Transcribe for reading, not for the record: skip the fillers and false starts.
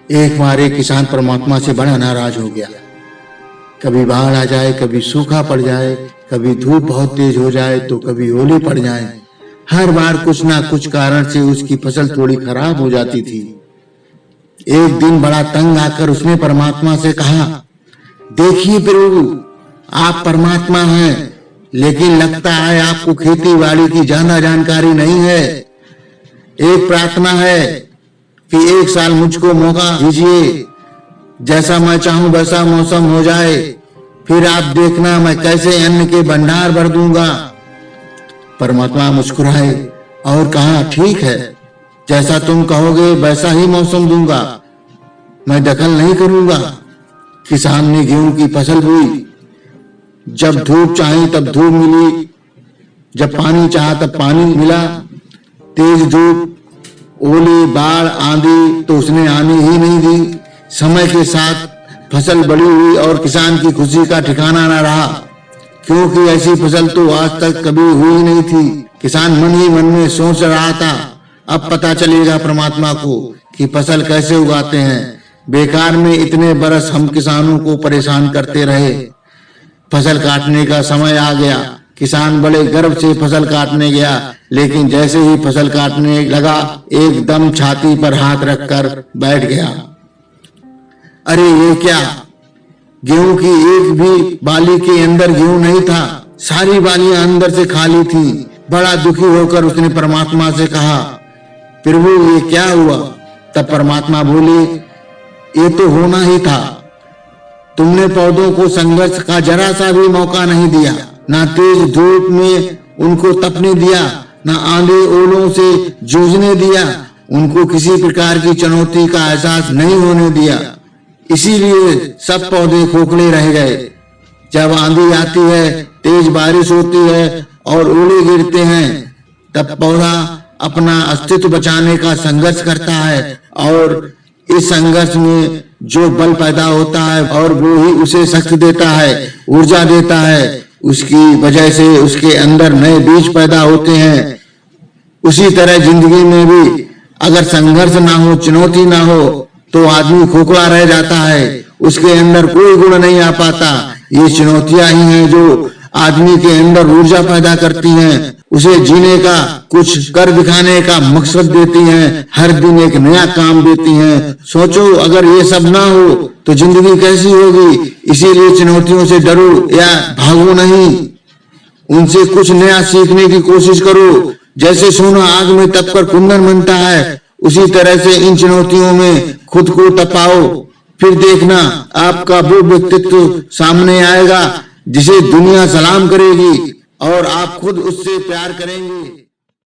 एक बार एक किसान परमात्मा से बड़ा नाराज हो गया। कभी बाढ़ आ जाए, कभी सूखा पड़ जाए, कभी धूप बहुत तेज हो जाए तो कभी ओले पड़ जाए। हर बार कुछ ना कुछ कारण से उसकी फसल थोड़ी खराब हो जाती थी। एक दिन बड़ा तंग आकर उसने परमात्मा से कहा, देखिए प्रभु, आप परमात्मा हैं, लेकिन लगता है आपको खेती बाड़ी की ज्यादा जानकारी नहीं है। एक प्रार्थना है कि एक साल मुझको मौका दीजिए, जैसा मैं चाहूं वैसा मौसम हो जाए, फिर आप देखना मैं कैसे अन्न के भंडार भर दूंगा। परमात्मा मुस्कुराए और कहा, ठीक है, जैसा तुम कहोगे वैसा ही मौसम दूंगा, मैं दखल नहीं करूंगा। किसान ने गेहूं की फसल बोई। जब धूप चाही तब धूप मिली, जब पानी चाहा तब पानी मिला। तेज धूप, ओले, बाढ़, आंधी तो उसने आने ही नहीं दी। समय के साथ फसल बड़ी हुई और किसान की खुशी का ठिकाना न रहा, क्योंकि ऐसी फसल तो आज तक कभी हुई नहीं थी। किसान मन ही मन में सोच रहा था, अब पता चलेगा परमात्मा को कि फसल कैसे उगाते हैं। बेकार में इतने बरस हम किसानों को परेशान करते रहे। फसल काटने का समय आ गया। किसान बड़े गर्व से फसल काटने गया, लेकिन जैसे ही फसल काटने लगा एकदम छाती पर हाथ रखकर बैठ गया। अरे ये क्या, गेहूं की एक भी बाली के अंदर गेहूं नहीं था, सारी बालियां अंदर से खाली थी। बड़ा दुखी होकर उसने परमात्मा से कहा, प्रभु ये क्या हुआ? तब परमात्मा बोले, ये तो होना ही था। तुमने पौधों को संघर्ष का जरा सा भी मौका नहीं दिया, ना तेज धूप में उनको तपने दिया, ना आंधी ओलों से जूझने दिया, उनको किसी प्रकार की चुनौती का एहसास नहीं होने दिया। इसीलिए सब पौधे खोखले रह गए। जब आंधी आती है, तेज बारिश होती है और ओले गिरते हैं, तब पौधा अपना अस्तित्व बचाने का संघर्ष करता है, और इस संघर्ष में जो बल पैदा होता है और वो ही उसे शक्ति देता है, ऊर्जा देता है। उसकी वजह से उसके अंदर नए बीज पैदा होते हैं। उसी तरह जिंदगी में भी अगर संघर्ष ना हो, चुनौती ना हो, तो आदमी खोखला रह जाता है, उसके अंदर कोई गुण नहीं आ पाता। ये चुनौतियां ही हैं जो आदमी के अंदर ऊर्जा पैदा करती हैं, उसे जीने का, कुछ कर दिखाने का मकसद देती हैं, हर दिन एक नया काम देती हैं। सोचो अगर ये सब ना हो तो जिंदगी कैसी होगी? इसीलिए चुनौतियों से डरो या भागो नहीं, उनसे कुछ नया सीखने की कोशिश करो। जैसे सोना आग में तपकर कुंदन बनता है, उसी तरह से इन चुनौतियों में खुद को तपाओ, फिर देखना आपका वो व्यक्तित्व सामने आएगा जिसे दुनिया सलाम करेगी और आप खुद उससे प्यार करेंगे।